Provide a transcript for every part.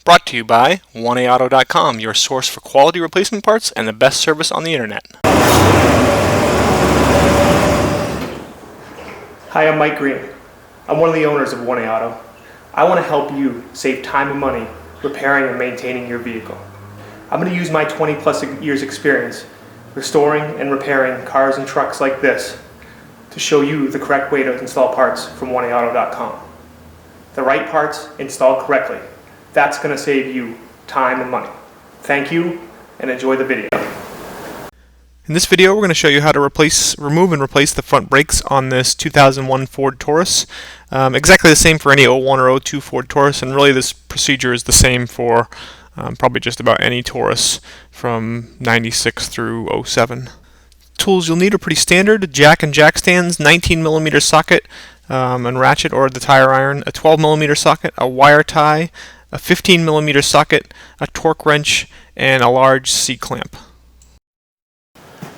Brought to you by 1AAuto.com, your source for quality replacement parts and the best service on the internet. Hi, I'm Mike Green. I'm one of the owners of 1A Auto. I want to help you save time and money repairing and maintaining your vehicle. I'm going to use my 20 plus years experience restoring and repairing cars and trucks like this to show you the correct way to install parts from 1AAuto.com. The right parts installed correctly. That's going to save you time and money. Thank you and enjoy the video. In this video, we're going to show you how to remove and replace the front brakes on this 2001 Ford Taurus. Exactly the same for any 01 or 02 Ford Taurus, and really this procedure is the same for probably just about any Taurus from 96 through 07. Tools you'll need are pretty standard: jack and jack stands, 19mm socket and ratchet or the tire iron, a 12mm socket, a wire tie, a 15mm socket, a torque wrench, and a large C-clamp.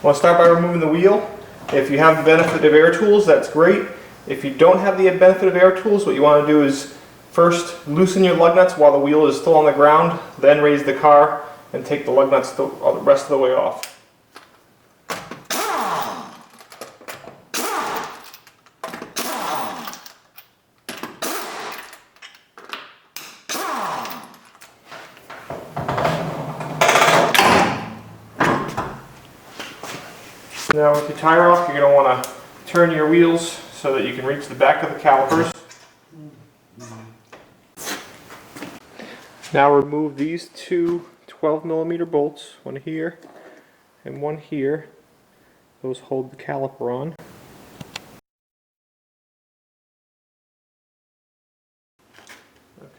Well, I'll start by removing the wheel. If you have the benefit of air tools, that's great. If you don't have the benefit of air tools, what you want to do is first loosen your lug nuts while the wheel is still on the ground, then raise the car and take the lug nuts the rest of the way off. Now with your tire off, you're going to want to turn your wheels so that you can reach the back of the calipers. Now remove these two 12mm bolts, one here and one here. Those hold the caliper on.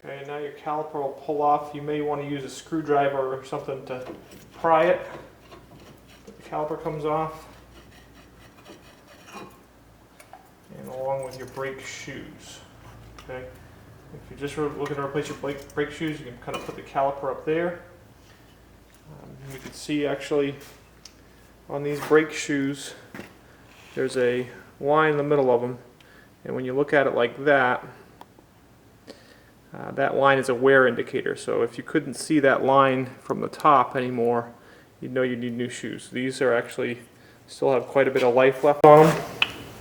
Okay, now your caliper will pull off. You may want to use a screwdriver or something to pry it. The caliper comes off. And along with your brake shoes. Okay, if you're just looking to replace your brake shoes, you can kind of put the caliper up there. You can see actually on these brake shoes, there's a line in the middle of them, and when you look at it like that, that line is a wear indicator. So if you couldn't see that line from the top anymore, you'd know you need new shoes. These are actually still have quite a bit of life left on them.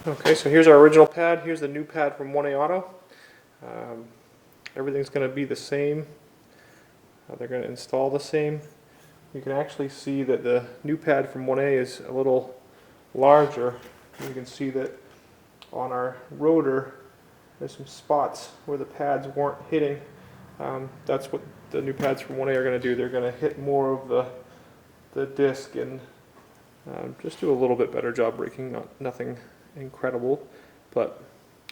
Okay, so here's our original pad. Here's the new pad from 1A Auto. Everything's going to be the same. They're going to install the same. You can actually see that the new pad from 1A is a little larger. You can see that on our rotor there's some spots where the pads weren't hitting. That's what the new pads from 1A are going to do. They're going to hit more of the disc and just do a little bit better job braking. Nothing incredible, but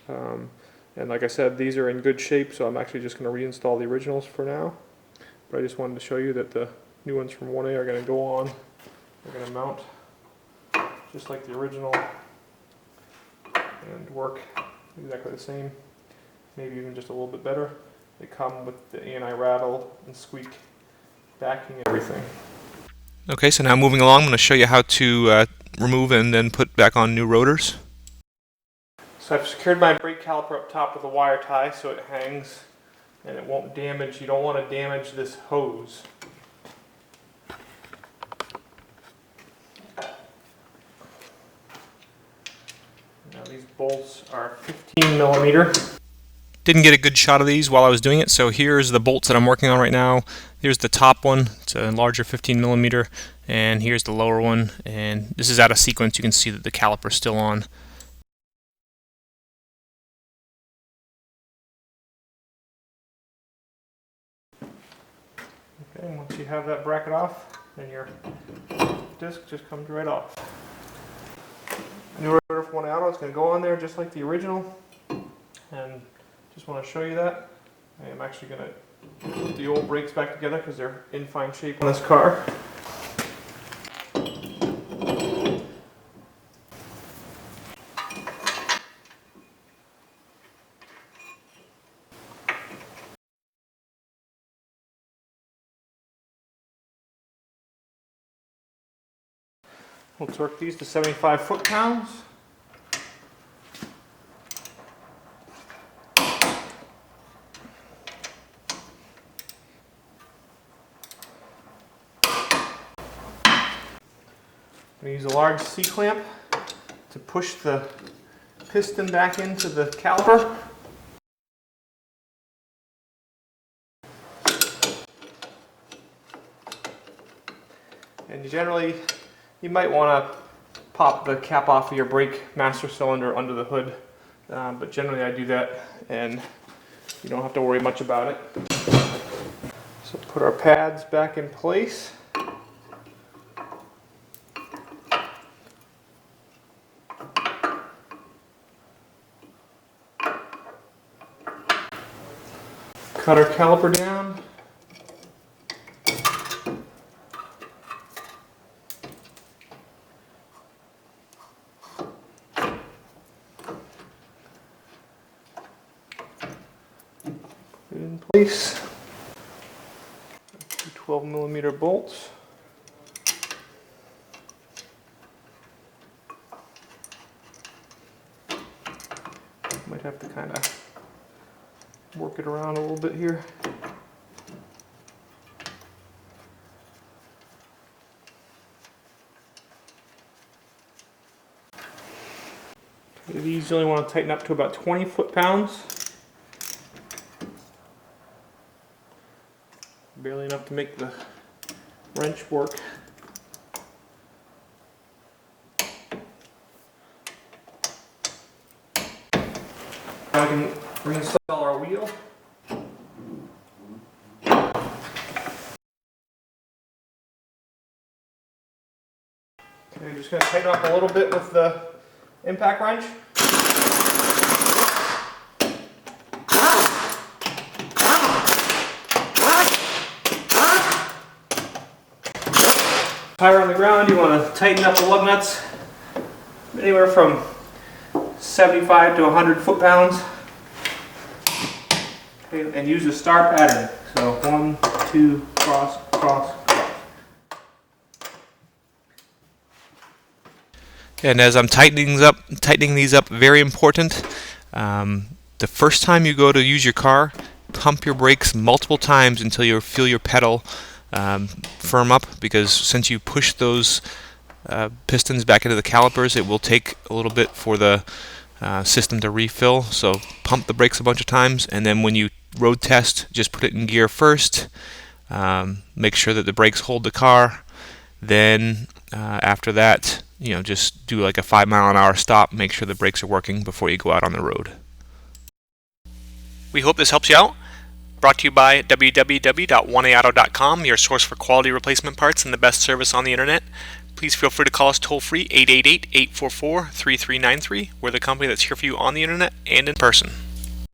and like I said, these are in good shape, so I'm actually just going to reinstall the originals for now. But I just wanted to show you that the new ones from 1A are going to go on. They're going to mount just like the original and work exactly the same, maybe even just a little bit better. They come with the anti-rattle and squeak backing and everything. Okay, so now moving along, I'm going to show you how to remove and then put back on new rotors. So I've secured my brake caliper up top with a wire tie so it hangs and it won't damage. You don't want to damage this hose. Now these bolts are 15mm. Didn't get a good shot of these while I was doing it, so here's the bolts that I'm working on right now. Here's the top one, it's a larger 15mm, and here's the lower one, and this is out of sequence. You can see that the caliper's still on. Okay, once you have that bracket off, then your disc just comes right off. New rotor from 1A Auto is going to go on there just like the original, and just want to show you that. I am actually going to put the old brakes back together because they're in fine shape on this car. We'll torque these to 75 foot-pounds. I'm going to use a large C-clamp to push the piston back into the caliper. And generally, you might want to pop the cap off of your brake master cylinder under the hood, but generally I do that and you don't have to worry much about it. So put our pads back in place. Cut our caliper down. Put it in place. 12mm bolts. Might have to kind of work it around a little bit here. These you only want to tighten up to about 20 foot-pounds. Barely enough to make the wrench work. Now we can reinstall our wheel. Okay, I'm just going to tighten up a little bit with the impact wrench. Tire on the ground, you want to tighten up the lug nuts anywhere from 75 to 100 foot-pounds. Okay, and use a star pattern. So 1, 2, cross, cross, cross. And as I'm tightening these up, very important. The first time you go to use your car, pump your brakes multiple times until you feel your pedal firm up, because since you push those pistons back into the calipers, it will take a little bit for the system to refill. So pump the brakes a bunch of times, and then when you road test, just put it in gear first. Make sure that the brakes hold the car. Then after that, just do like a 5-mile-an-hour stop. Make sure the brakes are working before you go out on the road. We hope this helps you out. Brought to you by www.oneaauto.com, your source for quality replacement parts and the best service on the internet. Please feel free to call us toll-free 888-844-3393. We're the company that's here for you on the internet and in person.